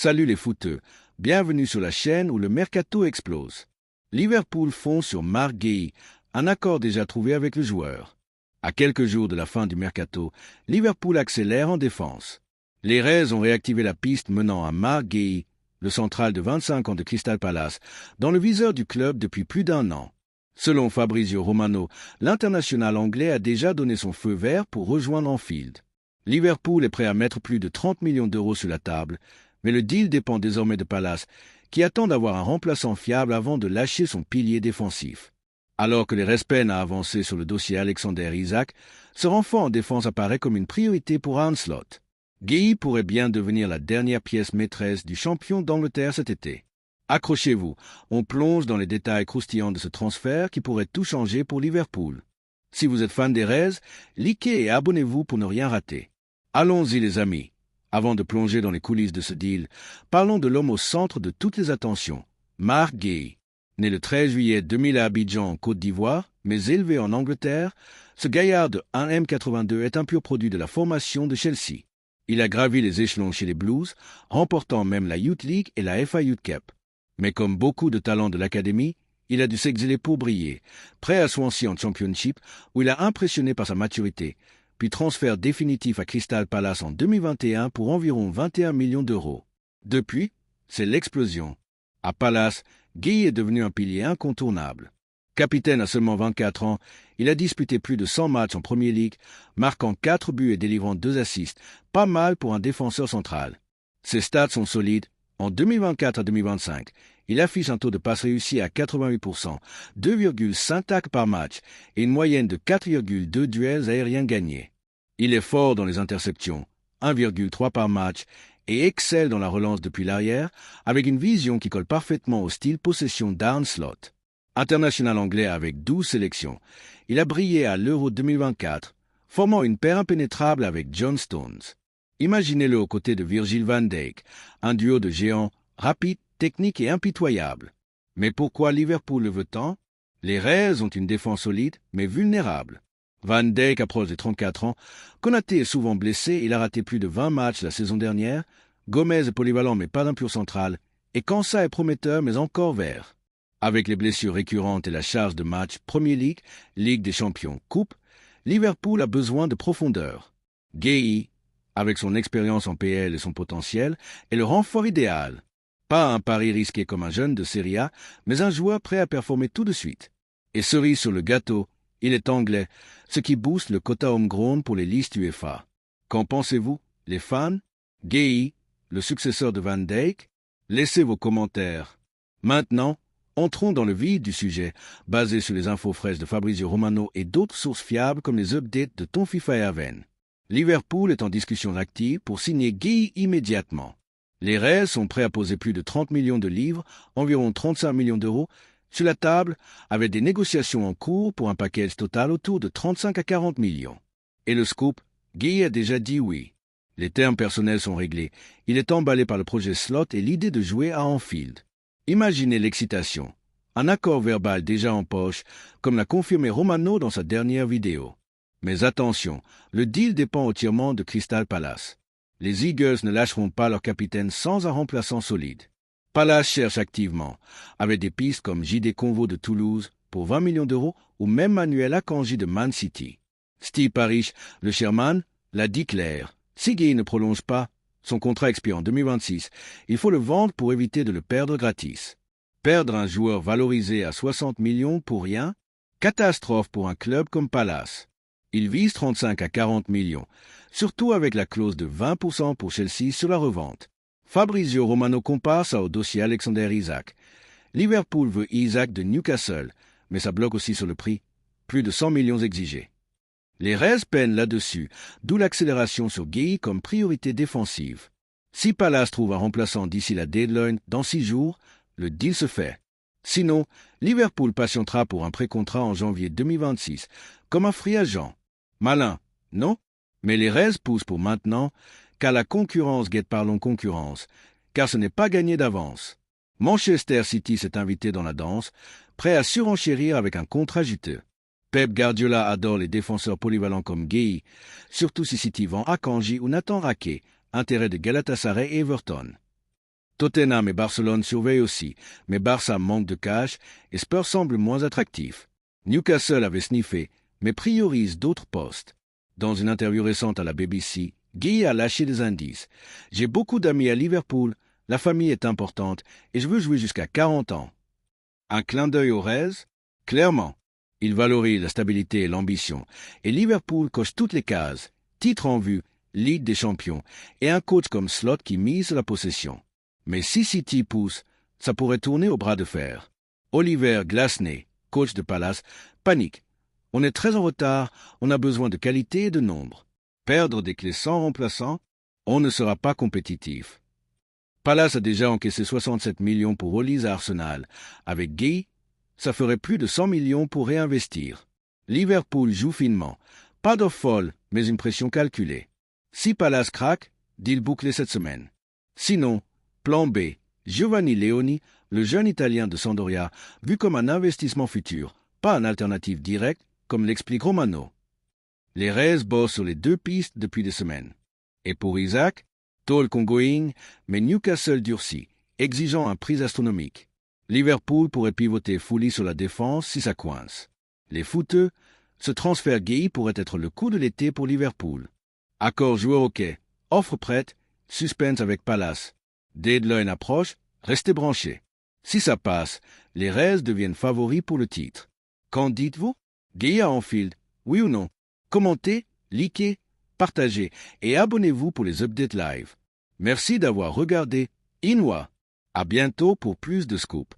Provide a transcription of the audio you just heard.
Salut les footeux, bienvenue sur la chaîne où le mercato explose. Liverpool fonce sur Marc Guéhi, un accord déjà trouvé avec le joueur. À quelques jours de la fin du mercato, Liverpool accélère en défense. Les Reds ont réactivé la piste menant à Marc Guéhi, le central de 25 ans de Crystal Palace, dans le viseur du club depuis plus d'un an. Selon Fabrizio Romano, l'international anglais a déjà donné son feu vert pour rejoindre Anfield. Liverpool est prêt à mettre plus de 30 millions d'euros sur la table, mais le deal dépend désormais de Palace, qui attend d'avoir un remplaçant fiable avant de lâcher son pilier défensif. Alors que les Reds peinent à avancer sur le dossier Alexander Isak, ce renfort en défense apparaît comme une priorité pour Arne Slot. Guéhi pourrait bien devenir la dernière pièce maîtresse du champion d'Angleterre cet été. Accrochez-vous, on plonge dans les détails croustillants de ce transfert qui pourrait tout changer pour Liverpool. Si vous êtes fan des Reds, likez et abonnez-vous pour ne rien rater. Allons-y les amis. Avant de plonger dans les coulisses de ce deal, parlons de l'homme au centre de toutes les attentions, Marc Guéhi. Né le 13 juillet 2000 à Abidjan, en Côte d'Ivoire, mais élevé en Angleterre, ce gaillard de 1m82 est un pur produit de la formation de Chelsea. Il a gravi les échelons chez les Blues, remportant même la Youth League et la FA Youth Cup. Mais comme beaucoup de talents de l'académie, il a dû s'exiler pour briller, prêt à Swansea en Championship, où il a impressionné par sa maturité, puis transfert définitif à Crystal Palace en 2021 pour environ 21 millions d'euros. Depuis, c'est l'explosion. À Palace, Guéhi est devenu un pilier incontournable. Capitaine à seulement 24 ans, il a disputé plus de 100 matchs en Premier League, marquant 4 buts et délivrant 2 assists, pas mal pour un défenseur central. Ses stats sont solides. En 2024 à 2025, il affiche un taux de passe réussi à 88%, 2,5 tacles par match et une moyenne de 4,2 duels aériens gagnés. Il est fort dans les interceptions, 1,3 par match, et excelle dans la relance depuis l'arrière, avec une vision qui colle parfaitement au style possession d'Arne Slot. International anglais avec 12 sélections, il a brillé à l'Euro 2024, formant une paire impénétrable avec John Stones. Imaginez-le aux côtés de Virgil van Dijk, un duo de géants, rapide, technique et impitoyable. Mais pourquoi Liverpool le veut tant? Les Reds ont une défense solide, mais vulnérable. Van Dijk approche des 34 ans, Konaté est souvent blessé, il a raté plus de 20 matchs la saison dernière, Gomez est polyvalent mais pas d'un pur central, et Kansa est prometteur mais encore vert. Avec les blessures récurrentes et la charge de matchs Premier League, Ligue des Champions, Coupe, Liverpool a besoin de profondeur. Guéhi, avec son expérience en PL et son potentiel, est le renfort idéal. Pas un pari risqué comme un jeune de Serie A, mais un joueur prêt à performer tout de suite. Et cerise sur le gâteau, il est anglais, ce qui booste le quota homegrown pour les listes UEFA. Qu'en pensez-vous, les fans? Guéhi, le successeur de Van Dijk? Laissez vos commentaires. Maintenant, entrons dans le vif du sujet, basé sur les infos fraîches de Fabrizio Romano et d'autres sources fiables comme les updates de Ton FIFA et Aven. Liverpool est en discussion active pour signer Guéhi immédiatement. Les Reds sont prêts à poser plus de 30 millions de livres, environ 35 millions d'euros, sur la table, avec des négociations en cours pour un package total autour de 35 à 40 millions. Et le scoop, Guéhi a déjà dit oui. Les termes personnels sont réglés. Il est emballé par le projet Slot et l'idée de jouer à Anfield. Imaginez l'excitation. Un accord verbal déjà en poche, comme l'a confirmé Romano dans sa dernière vidéo. Mais attention, le deal dépend entièrement de Crystal Palace. Les Eagles ne lâcheront pas leur capitaine sans un remplaçant solide. Palace cherche activement, avec des pistes comme J.D. Convo de Toulouse pour 20 millions d'euros ou même Manuel Akanji de Man City. Steve Parish, le chairman, l'a dit clair. Si Guéhi ne prolonge pas, son contrat expire en 2026, il faut le vendre pour éviter de le perdre gratis. Perdre un joueur valorisé à 60 millions pour rien? Catastrophe pour un club comme Palace. Il vise 35 à 40 millions, surtout avec la clause de 20% pour Chelsea sur la revente. Fabrizio Romano compare ça au dossier Alexander Isak. Liverpool veut Isak de Newcastle, mais ça bloque aussi sur le prix, plus de 100 millions exigés. Les Reds peinent là-dessus, d'où l'accélération sur Guéhi comme priorité défensive. Si Palace trouve un remplaçant d'ici la deadline dans 6 jours, le deal se fait. Sinon, Liverpool patientera pour un pré-contrat en janvier 2026, comme un free agent. Malin, non? Mais les Reds poussent pour maintenant, car la concurrence guette par concurrence, car ce n'est pas gagné d'avance. Manchester City s'est invité dans la danse, prêt à surenchérir avec un contrat juteux. Pep Guardiola adore les défenseurs polyvalents comme Guéhi, surtout si City vend Akanji ou Nathan Ake, intérêt de Galatasaray et Everton. Tottenham et Barcelone surveillent aussi, mais Barça manque de cash et Spurs semble moins attractif. Newcastle avait sniffé, mais priorise d'autres postes. Dans une interview récente à la BBC, Guy a lâché des indices. « J'ai beaucoup d'amis à Liverpool, la famille est importante et je veux jouer jusqu'à 40 ans. » Un clin d'œil aux Reds? Clairement. Il valorise la stabilité et l'ambition, et Liverpool coche toutes les cases. Titre en vue, Ligue des champions, et un coach comme Slot qui mise sur la possession. Mais si City pousse, ça pourrait tourner au bras de fer. Oliver Glasney, coach de Palace, panique. On est très en retard, on a besoin de qualité et de nombre. Perdre des clés sans remplaçant, on ne sera pas compétitif. Palace a déjà encaissé 67 millions pour Olise à Arsenal. Avec Guy, ça ferait plus de 100 millions pour réinvestir. Liverpool joue finement. Pas d'offre folle, mais une pression calculée. Si Palace craque, deal bouclé cette semaine. Sinon, plan B, Giovanni Leoni, le jeune Italien de Sampdoria, vu comme un investissement futur, pas une alternative directe, comme l'explique Romano. Les Reds bossent sur les deux pistes depuis des semaines. Et pour Isaac, talk ongoing, mais Newcastle durcit, exigeant un prix astronomique. Liverpool pourrait pivoter fully sur la défense si ça coince. Les footeux, ce transfert gay pourrait être le coup de l'été pour Liverpool. Accord joueur OK, offre prête, suspense avec Palace. Deadline approche, restez branchés. Si ça passe, les Reds deviennent favoris pour le titre. Qu'en dites-vous? Gay à Anfield, oui ou non? Commentez, likez, partagez et abonnez-vous pour les updates live. Merci d'avoir regardé Inwa. À bientôt pour plus de scoops.